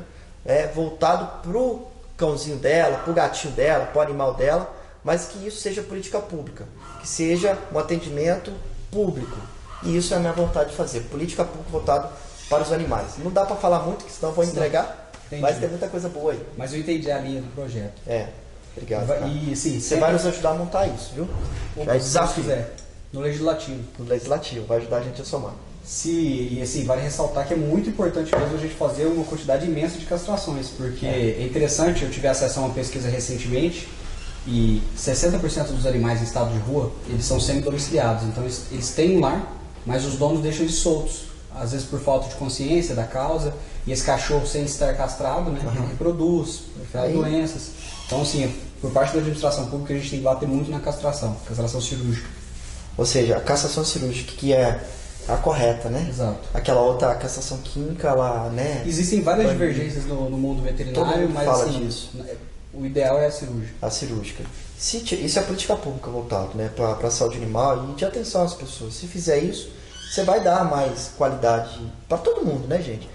voltado para o cãozinho dela, para o gatinho dela, para o animal dela, mas que isso seja política pública, que seja um atendimento público. E isso é a minha vontade de fazer, política pública voltada para os animais. Não dá para falar muito, que senão eu vou entregar, mas tem muita coisa boa aí. Mas eu entendi a linha do projeto. Obrigado. E, sim, você vai nos ajudar a montar isso, viu? É desafio. No Legislativo. No Legislativo, vai ajudar a gente a somar. E assim, vale ressaltar que é muito importante mesmo a gente fazer uma quantidade imensa de castrações, porque é interessante, eu tive acesso a uma pesquisa recentemente, e 60% dos animais em estado de rua, eles são semi-domiciliados, então eles têm um lar, mas os donos deixam eles soltos, às vezes por falta de consciência da causa, e esse cachorro, sem estar castrado, ele reproduz, traz doenças. Então, assim, por parte da administração pública, a gente tem que bater muito na castração cirúrgica. Ou seja, a castração cirúrgica, que é a correta, né? Exato. Aquela outra, a castração química, ela, né? Existem várias divergências no mundo veterinário, mas fala assim, disso. O ideal é a cirúrgica. A cirúrgica. Isso é política pública voltado, né, para a saúde animal e de atenção às pessoas. Se fizer isso, você vai dar mais qualidade para todo mundo, né, gente?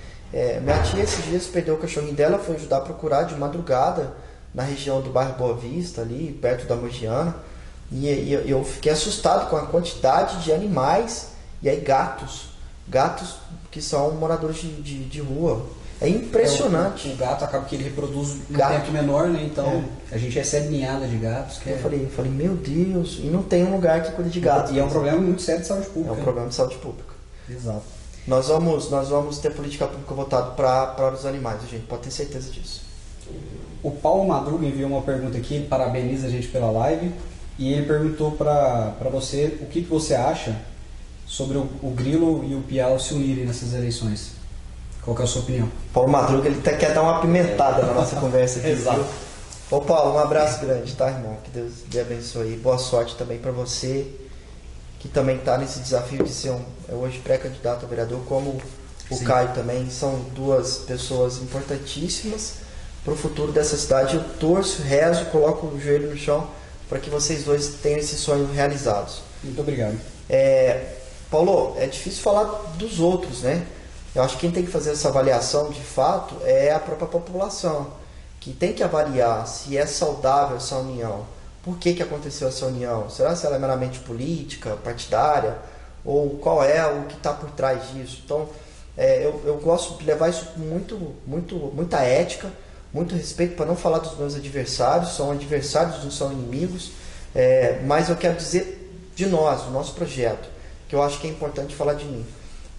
Minha tia esses dias perdeu o cachorrinho dela, foi ajudar a procurar de madrugada na região do bairro Boa Vista, ali perto da Mogiana, e eu fiquei assustado com a quantidade de animais, e aí gatos que são moradores de rua. É impressionante. O gato acaba que ele reproduz no tempo menor, né? Então a gente recebe ninhada de gatos. Eu falei, meu Deus, e não tem um lugar que cuide de gatos. E é um problema muito sério de saúde pública. É um problema de saúde pública. Exato. Nós vamos ter política pública voltada para os animais, gente, pode ter certeza disso. O Paulo Madruga enviou uma pergunta aqui, ele parabeniza a gente pela live, e ele perguntou para você o que você acha sobre o Grilo e o Piau se unirem nessas eleições. Qual que é a sua opinião? Paulo Madruga, ele quer dar uma apimentada na nossa conversa aqui. Exato. Viu? Ô Paulo, um abraço grande, tá, irmão? Que Deus lhe abençoe. Boa sorte também para você, que também está nesse desafio de ser hoje pré-candidato a vereador, como o Caio também. São 2 pessoas importantíssimas para o futuro dessa cidade. Eu torço, rezo, coloco o joelho no chão para que vocês 2 tenham esses sonhos realizados. Muito obrigado. Paulo, é difícil falar dos outros, né? Eu acho que quem tem que fazer essa avaliação de fato é a própria população, que tem que avaliar se é saudável essa união. Por que aconteceu essa união? Será se ela é meramente política, partidária? Ou qual é o que está por trás disso? Então, eu gosto de levar isso com muita ética, muito respeito, para não falar dos meus adversários. São adversários, não são inimigos. Mas eu quero dizer de nós, do nosso projeto, que eu acho que é importante falar de mim.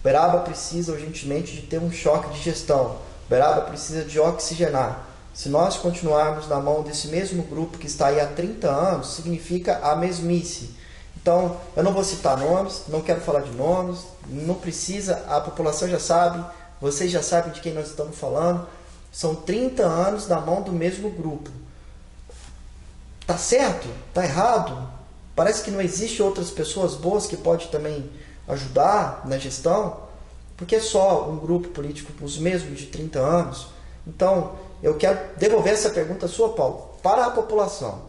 Uberaba precisa urgentemente de ter um choque de gestão. Uberaba precisa de oxigenar. Se nós continuarmos na mão desse mesmo grupo que está aí há 30 anos, significa a mesmice. Então, eu não vou citar nomes, não quero falar de nomes, não precisa, a população já sabe, vocês já sabem de quem nós estamos falando. São 30 anos na mão do mesmo grupo. Tá certo? Tá errado? Parece que não existe outras pessoas boas que podem também ajudar na gestão, porque é só um grupo político, os mesmos de 30 anos. Então, eu quero devolver essa pergunta sua, Paulo, para a população.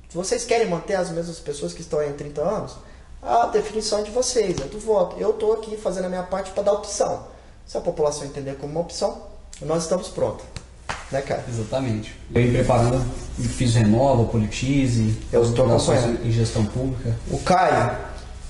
Se vocês querem manter as mesmas pessoas que estão aí há 30 anos, a definição é de vocês, é do voto. Eu estou aqui fazendo a minha parte para dar opção. Se a população entender como uma opção, nós estamos prontos. Né, cara? Exatamente. Eu ia preparando, fiz Renova, Politize, eu estou acompanhando em gestão pública. O Caio,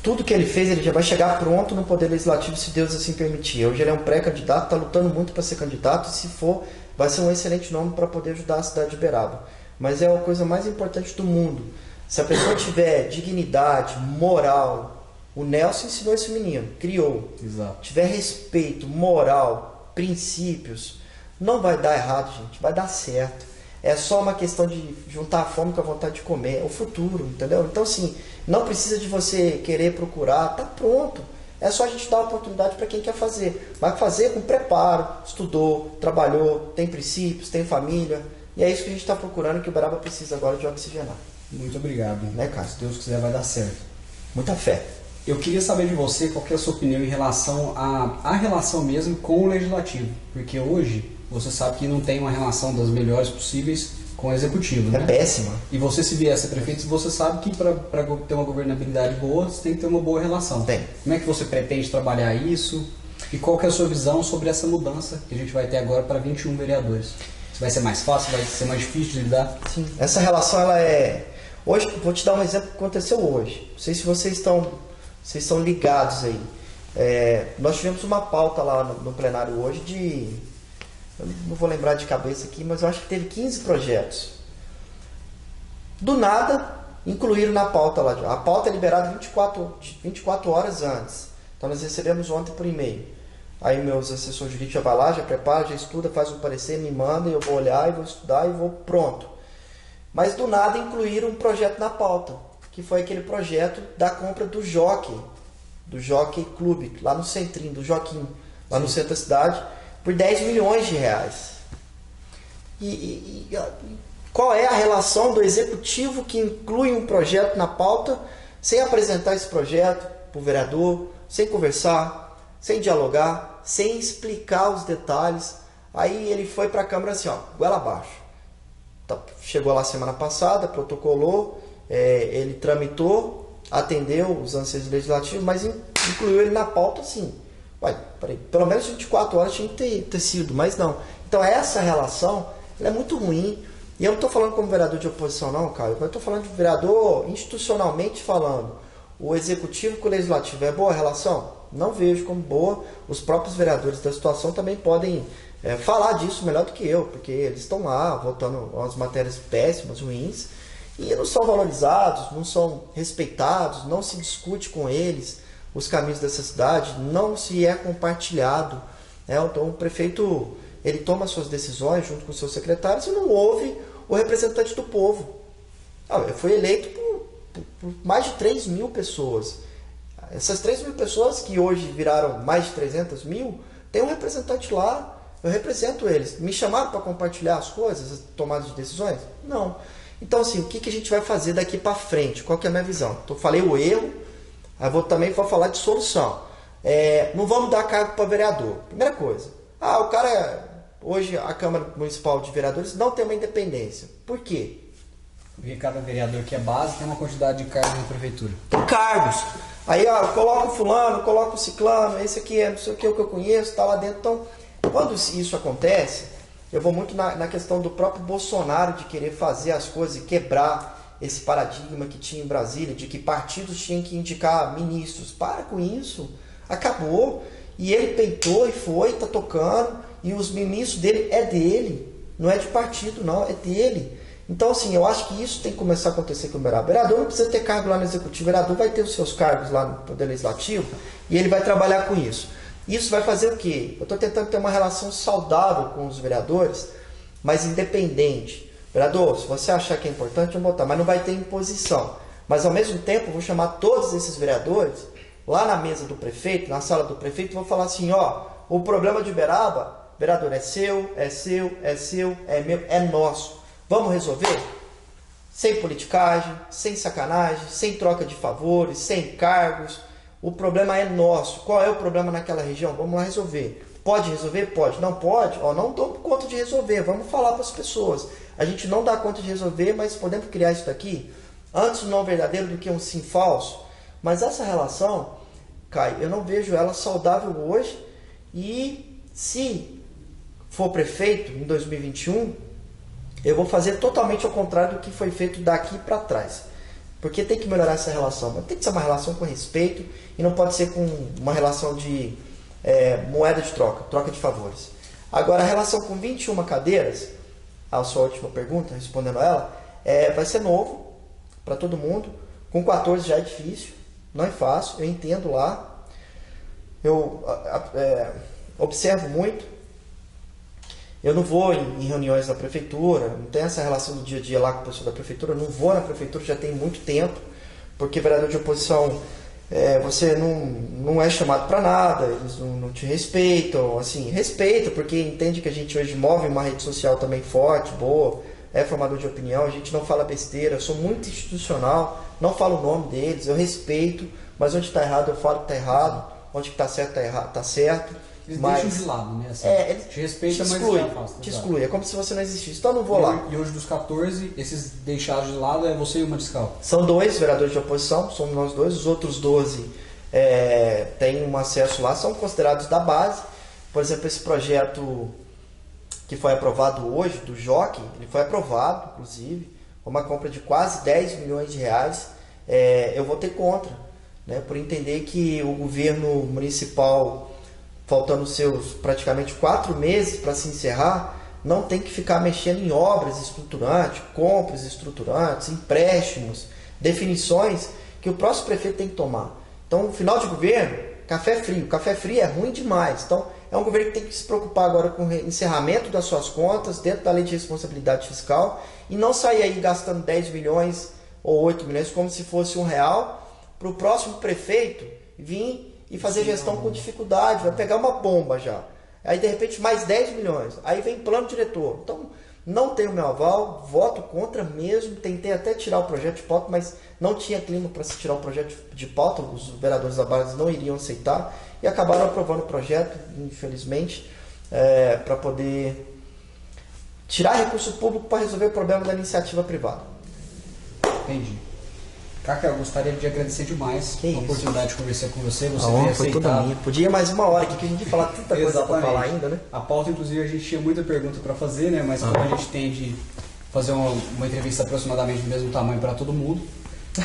tudo que ele fez, ele já vai chegar pronto no Poder Legislativo, se Deus assim permitir. Hoje ele é um pré-candidato, está lutando muito para ser candidato, e se for, vai ser um excelente nome para poder ajudar a cidade de Uberaba. Mas é a coisa mais importante do mundo. Se a pessoa tiver dignidade, moral, o Nelson ensinou esse menino, criou. Exato. Tiver respeito, moral, princípios, não vai dar errado, gente, vai dar certo. É só uma questão de juntar a fome com a vontade de comer, é o futuro, entendeu? Então, assim, não precisa de você querer procurar, tá pronto. É só a gente dar a oportunidade para quem quer fazer. Vai fazer com preparo, estudou, trabalhou, tem princípios, tem família. E é isso que a gente está procurando, que o Uberaba precisa agora de oxigenar. Muito obrigado. Né, cara? Se Deus quiser, vai dar certo. Muita fé. Eu queria saber de você qual que é a sua opinião em relação à relação mesmo com o Legislativo. Porque hoje você sabe que não tem uma relação das melhores possíveis com o Executivo, né? É péssima. E você, se vier a ser prefeito, você sabe que para ter uma governabilidade boa, você tem que ter uma boa relação. Tem. Como é que você pretende trabalhar isso? E qual que é a sua visão sobre essa mudança que a gente vai ter agora para 21 vereadores? Vai ser mais fácil? Vai ser mais difícil de lidar? Sim. Essa relação, ela é... Hoje, vou te dar um exemplo que aconteceu hoje. Não sei se vocês estão ligados aí. Nós tivemos uma pauta lá no plenário hoje de... Eu não vou lembrar de cabeça aqui, mas eu acho que teve 15 projetos. Do nada, incluíram na pauta lá. A pauta é liberada 24 horas antes. Então nós recebemos ontem por e-mail. Aí meus assessores jurídicos já vai lá, já prepara, já estuda, faz um parecer, me manda, e eu vou olhar e vou estudar e vou pronto. Mas do nada incluíram um projeto na pauta, que foi aquele projeto da compra do Jockey Clube, lá no centrinho, do Joaquim, lá no centro da cidade, por 10 milhões de reais. E qual é a relação do executivo que inclui um projeto na pauta sem apresentar esse projeto para o vereador, sem conversar, sem dialogar, sem explicar os detalhes? Aí ele foi para a Câmara assim, ó, goela abaixo. Chegou lá semana passada, protocolou, ele tramitou, atendeu os anseios legislativos, mas incluiu ele na pauta assim. Ué, peraí, pelo menos 24 horas tinha que ter sido, mas não. Então essa relação ela é muito ruim. E eu não estou falando como vereador de oposição não, cara. Eu estou falando de vereador institucionalmente falando. O executivo com o legislativo é boa a relação? Não vejo como boa. Os próprios vereadores da situação também podem falar disso melhor do que eu, porque eles estão lá votando umas matérias péssimas, ruins, e não são valorizados, não são respeitados, não se discute com eles os caminhos dessa cidade, não se é compartilhado. Então o prefeito ele toma suas decisões junto com seus secretários e não ouve o representante do povo. Eu fui eleito por mais de 3 mil pessoas. Essas 3 mil pessoas que hoje viraram mais de 300 mil, tem um representante lá, eu represento eles. Me chamaram para compartilhar as coisas, as tomadas de decisões? Não. Então assim, o que a gente vai fazer daqui para frente? Qual que é a minha visão? Então, falei o erro, aí também vou falar de solução. Não vamos dar cargo para vereador. Primeira coisa. O cara, hoje a Câmara Municipal de Vereadores não tem uma independência. Por quê? Porque cada vereador que é base tem uma quantidade de cargos na prefeitura. Tem cargos. Aí eu coloco o fulano, coloco o ciclano, esse aqui é não sei o que eu conheço, está lá dentro. Então, quando isso acontece, eu vou muito na questão do próprio Bolsonaro de querer fazer as coisas e quebrar esse paradigma que tinha em Brasília, de que partidos tinham que indicar ministros. Para com isso, acabou. E ele peitou e foi, tá tocando, e os ministros dele é dele, não é de partido não, é dele. Então assim, eu acho que isso tem que começar a acontecer com o vereador. O vereador não precisa ter cargo lá no executivo, o vereador vai ter os seus cargos lá no poder legislativo e ele vai trabalhar com isso. Isso vai fazer o quê? Eu estou tentando ter uma relação saudável com os vereadores, mas independente. Vereador, se você achar que é importante, eu vou votar, mas não vai ter imposição. Mas ao mesmo tempo, eu vou chamar todos esses vereadores lá na mesa do prefeito, na sala do prefeito, vou falar assim, ó, o problema de Uberaba, vereador, é seu, é seu, é seu, é meu, é nosso. Vamos resolver? Sem politicagem, sem sacanagem, sem troca de favores, sem cargos. O problema é nosso. Qual é o problema naquela região? Vamos lá resolver. Pode resolver? Pode. Não pode? Ó, não dou conta de resolver. Vamos falar para as pessoas. A gente não dá conta de resolver, mas podemos criar isso daqui? Antes um não verdadeiro do que um sim falso. Mas essa relação, Caio, eu não vejo ela saudável hoje. E se for prefeito em 2021, eu vou fazer totalmente ao contrário do que foi feito daqui para trás. Porque tem que melhorar essa relação. Mas tem que ser uma relação com respeito e não pode ser com uma relação de moeda de troca, troca de favores. Agora, a relação com 21 cadeiras, a sua última pergunta, respondendo a ela, vai ser novo para todo mundo. Com 14 já é difícil, não é fácil, eu entendo lá. Eu observo muito. Eu não vou em reuniões da prefeitura, não tenho essa relação do dia a dia lá com o pessoal da prefeitura, não vou na prefeitura já tem muito tempo, porque vereador de oposição, você não é chamado para nada, eles não te respeitam, assim, respeita, porque entende que a gente hoje move uma rede social também forte, boa, é formador de opinião, a gente não fala besteira, eu sou muito institucional, não falo o nome deles, eu respeito, mas onde está errado eu falo que está errado, onde está certo está certo. Eles mas deixam de lado, né? Assim, eles te respeitam, mas exclui, te afastam. te exclui. É como se você não existisse. Então eu não vou lá. E hoje dos 14, esses deixados de lado é você e o Mariscal? São 2 vereadores de oposição, somos nós 2. Os outros 12 têm um acesso lá, são considerados da base. Por exemplo, esse projeto que foi aprovado hoje, do JOC, ele foi aprovado, inclusive, com uma compra de quase 10 milhões de reais. Eu votei contra, né, por entender que o governo municipal, faltando seus praticamente 4 meses para se encerrar, não tem que ficar mexendo em obras estruturantes, compras estruturantes, empréstimos, definições que o próximo prefeito tem que tomar. Então, no final de governo, café frio é ruim demais. Então, é um governo que tem que se preocupar agora com o encerramento das suas contas, dentro da lei de responsabilidade fiscal, e não sair aí gastando 10 milhões ou 8 milhões como se fosse R$1, para o próximo prefeito vir e fazer gestão com dificuldade, vai pegar uma bomba já. Aí, de repente, mais 10 milhões. Aí vem plano diretor. Então, não tenho meu aval, voto contra mesmo. Tentei até tirar o projeto de pauta, mas não tinha clima para se tirar o projeto de pauta. Os vereadores da base não iriam aceitar. E acabaram aprovando o projeto, infelizmente, para poder tirar recurso público para resolver o problema da iniciativa privada. Entendi. Cacá, eu gostaria de agradecer demais a oportunidade de conversar com você. Você veio aceitar. Foi toda minha. Podia ir mais uma hora aqui, que a gente ia falar tanta coisa para falar ainda, né? A pauta, inclusive, a gente tinha muita pergunta para fazer, né? Mas como a gente tem de fazer uma entrevista aproximadamente do mesmo tamanho para todo mundo,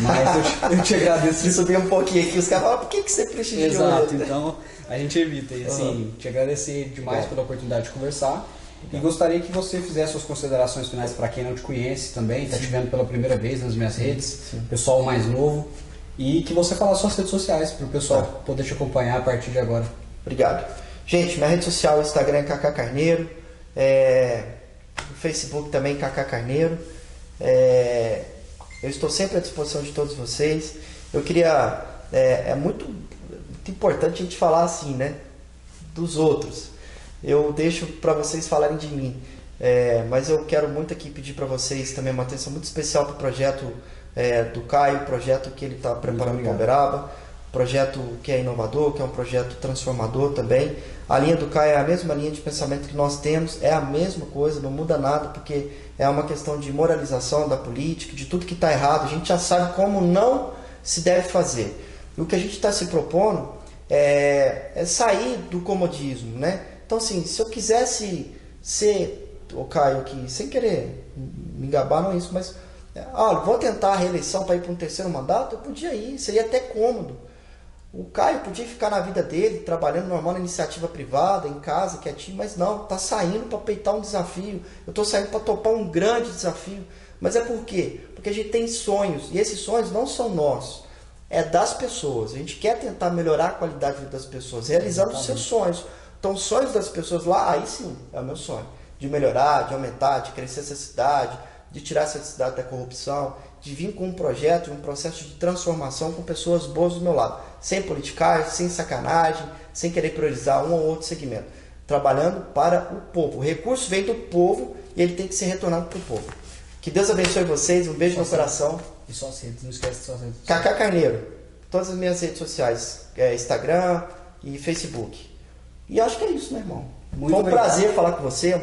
mas eu te agradeço. De subir um pouquinho aqui, os caras falam, por que você prestigiou? Exato, então a gente evita. E assim, te agradecer demais pela oportunidade de conversar. E gostaria que você fizesse suas considerações finais para quem não te conhece também, está te vendo pela primeira vez nas minhas redes, pessoal mais novo, e que você falasse suas redes sociais para o pessoal poder te acompanhar a partir de agora. Obrigado. Gente, minha rede social, Instagram é Cacá Carneiro, no Facebook também Cacá Carneiro. Eu estou sempre à disposição de todos vocês. Eu queria, é muito importante a gente falar assim, né, dos outros. Eu deixo para vocês falarem de mim, mas eu quero muito aqui pedir para vocês também uma atenção muito especial para o projeto do Caio, projeto que ele está preparando em Uberaba, projeto que é inovador, que é um projeto transformador também. A linha do Caio é a mesma linha de pensamento que nós temos, é a mesma coisa, não muda nada, porque é uma questão de moralização da política, de tudo que está errado. A gente já sabe como não se deve fazer. E o que a gente está se propondo é sair do comodismo, né? Então, assim, se eu quisesse ser, o Caio, que sem querer me gabar, não é isso, mas vou tentar a reeleição para ir para um terceiro mandato, eu podia ir, seria até cômodo. O Caio podia ficar na vida dele, trabalhando normal na iniciativa privada, em casa, quietinho, mas não, tá saindo para peitar um desafio. Eu estou saindo para topar um grande desafio. Mas é por quê? Porque a gente tem sonhos, e esses sonhos não são nossos, é das pessoas. A gente quer tentar melhorar a qualidade de vida das pessoas, realizando os seus sonhos. Então, os sonhos das pessoas lá, aí sim, é o meu sonho. De melhorar, de aumentar, de crescer essa cidade, de tirar essa cidade da corrupção, de vir com um projeto, um processo de transformação com pessoas boas do meu lado. Sem politicagem, sem sacanagem, sem querer priorizar um ou outro segmento. Trabalhando para o povo. O recurso vem do povo e ele tem que ser retornado para o povo. Que Deus abençoe vocês, um beijo no coração. E só redes, não esquece de suas redes. Kaká Carneiro, todas as minhas redes sociais, Instagram e Facebook. E acho que é isso, meu irmão. Foi um prazer falar com você,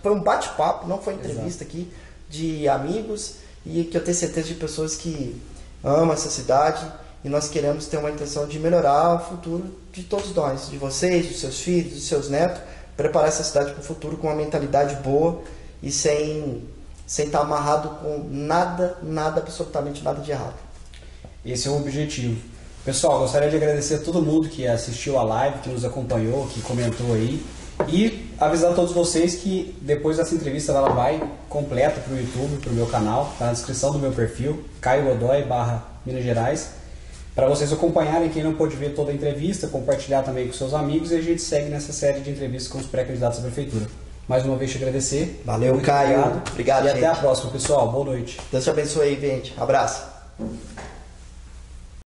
foi um bate-papo, não foi entrevista aqui, de amigos, e que eu tenho certeza de pessoas que amam essa cidade, e nós queremos ter uma intenção de melhorar o futuro de todos nós, de vocês, dos seus filhos, dos seus netos, preparar essa cidade para o futuro com uma mentalidade boa e sem estar amarrado com nada, absolutamente nada de errado. Esse é o objetivo. Pessoal, gostaria de agradecer a todo mundo que assistiu a live, que nos acompanhou, que comentou aí. E avisar a todos vocês que depois dessa entrevista ela vai completa para o YouTube, para o meu canal, está na descrição do meu perfil, Caio Godoy /Minas Gerais, para vocês acompanharem. Quem não pôde ver toda a entrevista, compartilhar também com seus amigos, e a gente segue nessa série de entrevistas com os pré-candidatos à prefeitura. Mais uma vez te agradecer. Valeu, Caio. Obrigado, e gente. Até a próxima, pessoal. Boa noite. Deus te abençoe aí, gente. Abraço.